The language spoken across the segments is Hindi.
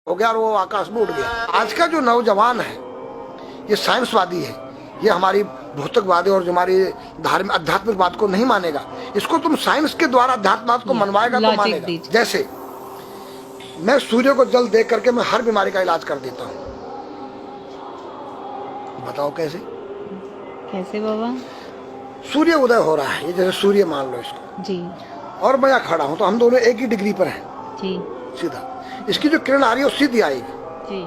हो गया और वो आकाश में उड़ गया। आज का जो नौजवान है ये साइंसवादी है, ये हमारी भौतिकवादी और जो हमारी धार्मिक आध्यात्मिक बात को नहीं मानेगा। इसको तुम साइंस के द्वारा आध्यात्मिक को मनवाएगा तो मानेगा। जैसे मैं सूर्य को जल दे करके मैं हर बीमारी का इलाज कर देता हूँ। बताओ कैसे? कैसे बाबा? सूर्य उदय हो रहा है, ये जैसे सूर्य मान लो इसको जी, और मैं यहाँ खड़ा हूँ तो हम दोनों एक ही डिग्री पर हैं जी, सीधा। इसकी जो किरण आ रही है वो सीधी आएगी। जी,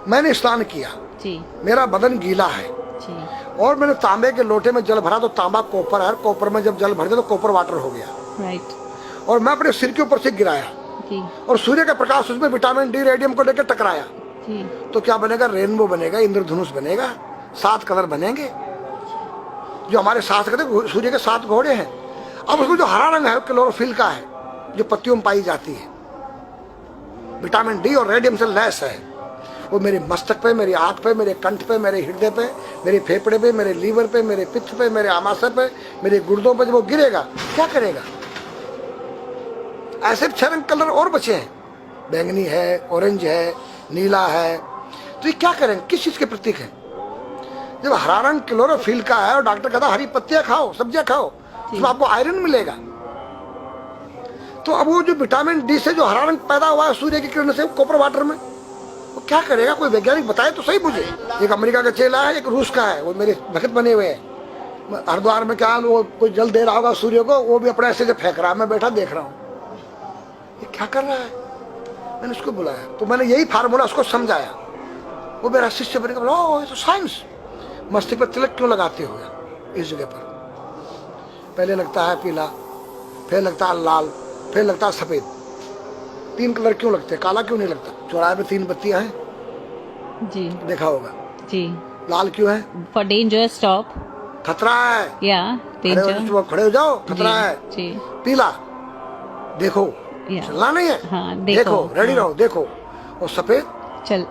मैंने स्नान किया, जी, मेरा बदन गीला है जी, और मैंने तांबे के लोटे में जल भरा तो तांबा कॉपर है, कॉपर में जब जल भर दिया तो कॉपर वाटर हो गया। राइट। और मैं अपने सिर के ऊपर से गिराया जी, और सूर्य का प्रकाश उसमें विटामिन डी रेडियम को लेकर टकराया जी, तो क्या बनेगा? रेनबो बनेगा, इंद्रधनुष बनेगा, 7 कलर बनेंगे। जो हमारे 7 कहते सूर्य के 7 घोड़े हैं। अब उसमें जो हरा रंग है वो क्लोरोफिल का है, जो पत्तियों में पाई जाती है, विटामिन डी और रेडियम से लैस है। वो मेरे मस्तक पे, मेरी आंख पे, मेरे कंठ पे, मेरे हृदय पे, मेरे फेफड़े पे, मेरे लीवर पे, मेरे पित्त पे, मेरे आमाशय पे, मेरे गुर्दों पे जब वो गिरेगा क्या करेगा? ऐसे 6 रंग कलर और बचे हैं, बैंगनी है, ऑरेंज है, नीला है। तो ये क्या करेंगे? किस चीज के प्रतीक है? जब हरा रंग क्लोरोफिल का है और डॉक्टर कहता हरी पत्तियां खाओ, सब्जियां खाओ, उसमें आपको आयरन मिलेगा। तो अब वो जो विटामिन डी से जो हरा रंग पैदा हुआ है सूर्य की किरण से कॉपर वाटर में, वो क्या करेगा? कोई वैज्ञानिक बताए तो सही मुझे। एक अमेरिका का चेला है, एक रूस का है, वो मेरे भक्त बने हुए हैं। हरिद्वार में क्या वो कोई जल दे रहा होगा सूर्य को, वो भी अपने ऐसे से फेंक रहा है, मैं बैठा देख रहा हूँ ये क्या कर रहा है। मैंने उसको बुलाया तो मैंने यही फार्मूला उसको समझाया। वो मेरा शिष्य बनेगा, बोला ओ ये तो साइंस। मस्तिष्क पर तिलक क्यों लगाते हो इस जगह पर? पहले लगता है पीला, फिर लगता है लाल, फिर लगता है सफेद। 3 कलर क्यों लगते हैं? काला क्यों नहीं लगता? चौराहे पे 3 बत्तियां हैं, जी देखा होगा। जी। लाल क्यों है? फॉर डेंजर स्टॉप, खतरा है। या डेंजर, खड़े हो जाओ, खतरा है। जी। पीला देखो, चलना नहीं है। हाँ, देखो, रेडी रहो, देखो। और सफेद चल,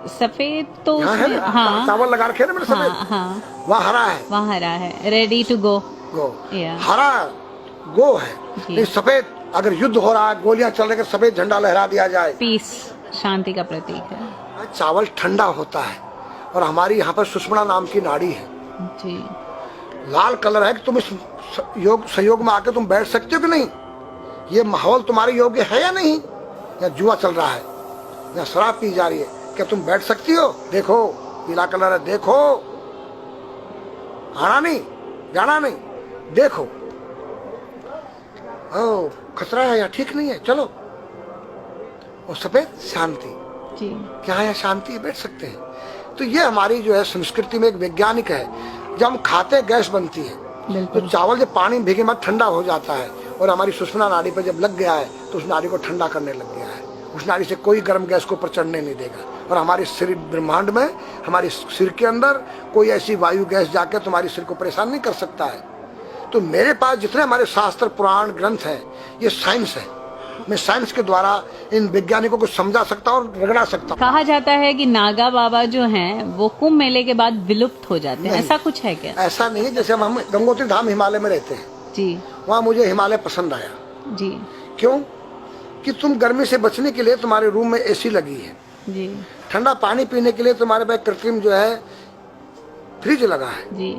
सफेद तो है, हाँ, चावल लगा रखे ना मैंने सफेद। हाँ, वहाँ हरा है, वहाँ हरा है, रेडी टू गो। हरा गो है। नहीं सफेद, अगर युद्ध हो रहा है, गोलियां चल रही, सफेद झंडा लहरा दिया जाए, पीस, शांति का प्रतीक है। चावल ठंडा होता है। और हमारी यहाँ पर सुषुम्ना नाम की नाड़ी है जी। लाल कलर है कि तुम इस योग सहयोग में आके तुम बैठ सकते हो कि नहीं? ये माहौल तुम्हारे योग्य है या नहीं? या जुआ चल रहा है, या शराब पी जा रही है, क्या तुम बैठ सकती हो? देखो पीला कलर है, देखो, आना नहीं, जाना नहीं, देखो। ओ खतरा है या ठीक नहीं है, चलो। और सफेद शांति, जी। क्या है? शांति है, बैठ सकते हैं। तो ये हमारी जो है संस्कृति में एक वैज्ञानिक है। जब हम खाते हैं गैस बनती है, तो चावल जब पानी भीगे में ठंडा हो जाता है और हमारी सुषुम्ना नाड़ी पर जब लग गया है तो उस नाड़ी को ठंडा करने लग गया है। उस नाड़ी से कोई गर्म गैस को ऊपर चढ़ने नहीं देगा। और हमारे सिर ब्रह्मांड में, हमारे सिर के अंदर कोई ऐसी वायु गैस जाके तुम्हारे सिर को परेशान नहीं कर सकता है। तो मेरे पास जितने हमारे शास्त्र पुराण ग्रंथ हैं ये साइंस है। मैं साइंस के द्वारा इन वैज्ञानिकों को समझा सकता हूँ और रगड़ा सकता हूँ। कहा जाता है कि नागा बाबा जो हैं वो कुंभ मेले के बाद विलुप्त हो जाते हैं, ऐसा कुछ है क्या? ऐसा नहीं है। जैसे हम गंगोत्री धाम हिमालय में रहते हैं जी, वहाँ मुझे हिमालय पसंद आया। जी। क्यों? कि तुम गर्मी से बचने के लिए तुम्हारे रूम में एसी लगी है जी, ठंडा पानी पीने के लिए तुम्हारे पास कृत्रिम जो है फ्रिज लगा है जी,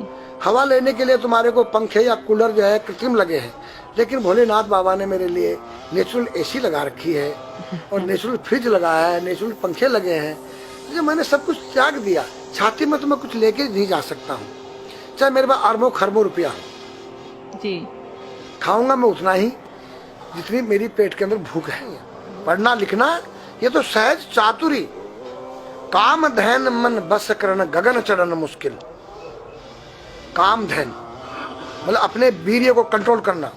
हवा लेने के लिए तुम्हारे को पंखे या कूलर जो है कृत्रिम लगे हैं। लेकिन भोलेनाथ बाबा ने मेरे लिए नेचुरल एसी लगा रखी है और नेचुरल फ्रिज लगाया है, नेचुरल पंखे लगे हैं। तो मैंने सब कुछ त्याग दिया। छाती में तो मैं कुछ लेके नहीं जा सकता हूँ, चाहे मेरे पास अरबों खरबों रुपया हो। जी। खाऊंगा मैं उतना ही जितनी मेरी पेट के अंदर भूख है। पढ़ना लिखना ये तो सहज चातुरी। काम धैन मन बस करन गगन चढ़न मुश्किल। काम धैन मतलब अपने वीर्य को कंट्रोल करना,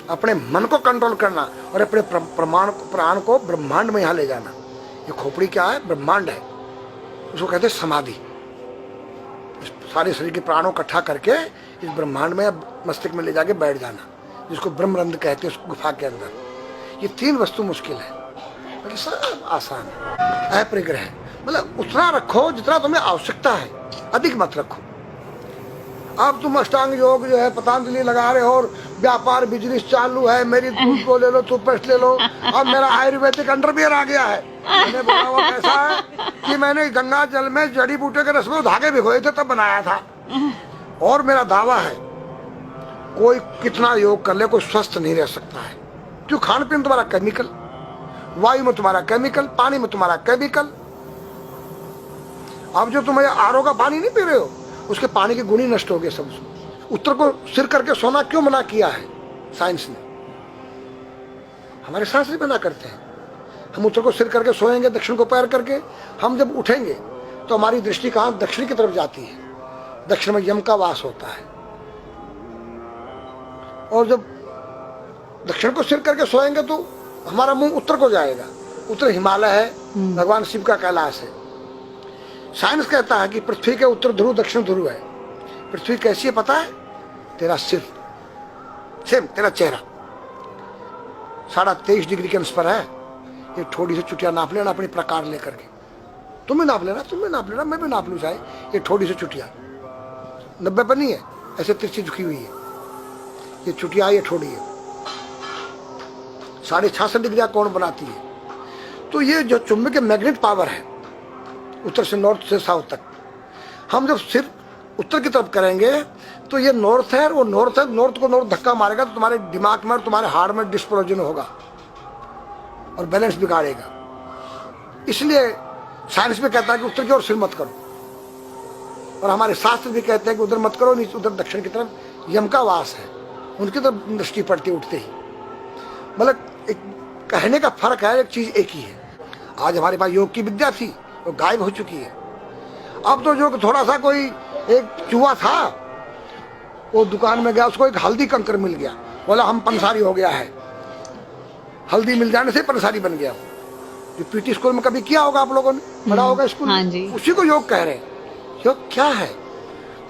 अपने मन को कंट्रोल करना और अपने प्राण को ब्रह्मांड में यहाँ ले जाना। ये खोपड़ी क्या है? ब्रह्मांड है। उसको कहते हैं समाधि। सारे शरीर के प्राणों इकट्ठा करके इस ब्रह्मांड में मस्तिष्क में ले जाके बैठ जाना, जिसको ब्रह्मरंध्र कहते हैं, उस गुफा के अंदर। ये 3 वस्तु मुश्किल है, बाकी सब आसान है। अपरिग्रह मतलब उतना रखो जितना तुम्हें आवश्यकता है, अधिक मत रखो। अब तुम अष्टांग योग जो है पतंजलि लगा रहे हो और व्यापार बिजनेस चालू है, मेरी दूध को ले लो, टूथपेस्ट ले लो, अब मेरा आयुर्वेदिक अंडरवियर आ गया है। मैंने बोला वो कैसा है कि मैंने गंगा जल में जड़ी बूटे के रस में धागे भिगोए थे तब बनाया था। और मेरा दावा है कोई कितना योग कर ले कोई स्वस्थ नहीं रह सकता है, क्यों? खान पीन तुम्हारा केमिकल, वायु में तुम्हारा केमिकल, पानी में तुम्हारा केमिकल। अब जो तुम आरओ का पानी नहीं पी रहे हो उसके पानी के गुण ही नष्ट हो गए सब। उत्तर को सिर करके सोना क्यों मना किया है साइंस ने? हमारे शास्त्र मना करते हैं। हम उत्तर को सिर करके सोएंगे, दक्षिण को पैर करके। हम जब उठेंगे तो हमारी दृष्टि कहां? दक्षिण की तरफ जाती है। दक्षिण में यम का वास होता है। और जब दक्षिण को सिर करके सोएंगे तो हमारा मुंह उत्तर को जाएगा। उत्तर हिमालय है, भगवान शिव का कैलाश है। साइंस कहता है कि पृथ्वी के उत्तर ध्रुव दक्षिण ध्रुव है। पृथ्वी कैसी है पता है? तेरा सिर, सेम तेरा चेहरा 23.5 डिग्री के अंश पर है। ये थोड़ी सी चुटिया नाप लेना अपनी प्रकार लेकर के। तुम भी नाप लेना, तुम भी नाप लेना, मैं भी नाप लूँ चाहे। ये थोड़ी सी चुटिया 90 पर नहीं है, ऐसे तिरछी झुकी हुई है। ये चुटिया, ये थोड़ी है 66.5 डिग्री कोण बनाती है। तो ये जो चुंबक मैग्नेट पावर है उत्तर से नॉर्थ से साउथ तक, हम जब सिर उत्तर की तरफ करेंगे तो ये नॉर्थ है, वो नॉर्थ है। नॉर्थ को नॉर्थ धक्का मारेगा तो तुम्हारे दिमाग में और तुम्हारे हार्ट में डिस्प्रोजन होगा और बैलेंस बिगाड़ेगा। इसलिए साइंस में कहता है कि उत्तर की ओर सिर मत करो, और हमारे शास्त्र भी कहते हैं कि उधर मत करो, नीचे उधर दक्षिण की तरफ यम का वास है, उनकी तरफ दृष्टि पड़ती उठते ही। मतलब एक कहने का फर्क है, एक चीज एक ही है। आज हमारे पास योग की विद्या थी, वो गायब हो चुकी है। अब तो जो थोड़ा सा कोई एक चूहा था, वो दुकान में गया, उसको एक हल्दी कंकर मिल गया, बोला हम पंसारी हो गया है। हल्दी मिल जाने से पंसारी बन गया। जो पीटी स्कूल में कभी किया होगा आप लोगों ने, पढ़ा होगा स्कूल में। हाँ जी। उसी को योग कह रहे हैं। योग क्या है?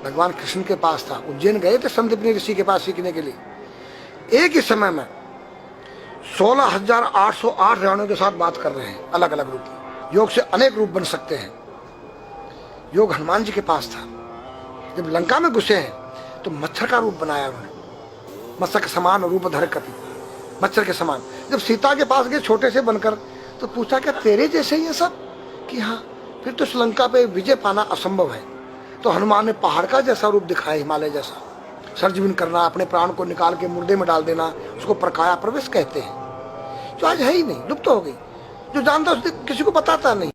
भगवान कृष्ण के पास था, उज्जैन गए थे संदीपनी ऋषि के पास सीखने के लिए। एक ही समय में 16,808 रावणों के साथ बात कर रहे हैं, अलग अलग रूप। योग से अनेक रूप बन सकते हैं। योग हनुमान जी के पास था। जब लंका में घुसे हैं तो मच्छर का रूप बनाया उन्होंने, मत्स्य के समान रूप धर कपि, मच्छर के समान। जब सीता के पास गए छोटे से बनकर, तो पूछा क्या तेरे जैसे ही है सब? कि हाँ। फिर तो श्रीलंका पे विजय पाना असंभव है। तो हनुमान ने पहाड़ का जैसा रूप दिखाया, हिमालय जैसा। सर्जविन करना, अपने प्राण को निकाल के मुर्दे में डाल देना, उसको प्रकाया प्रवेश कहते हैं, जो आज है ही नहीं, लुप्त हो गई। जो जानता है किसी को बताता नहीं।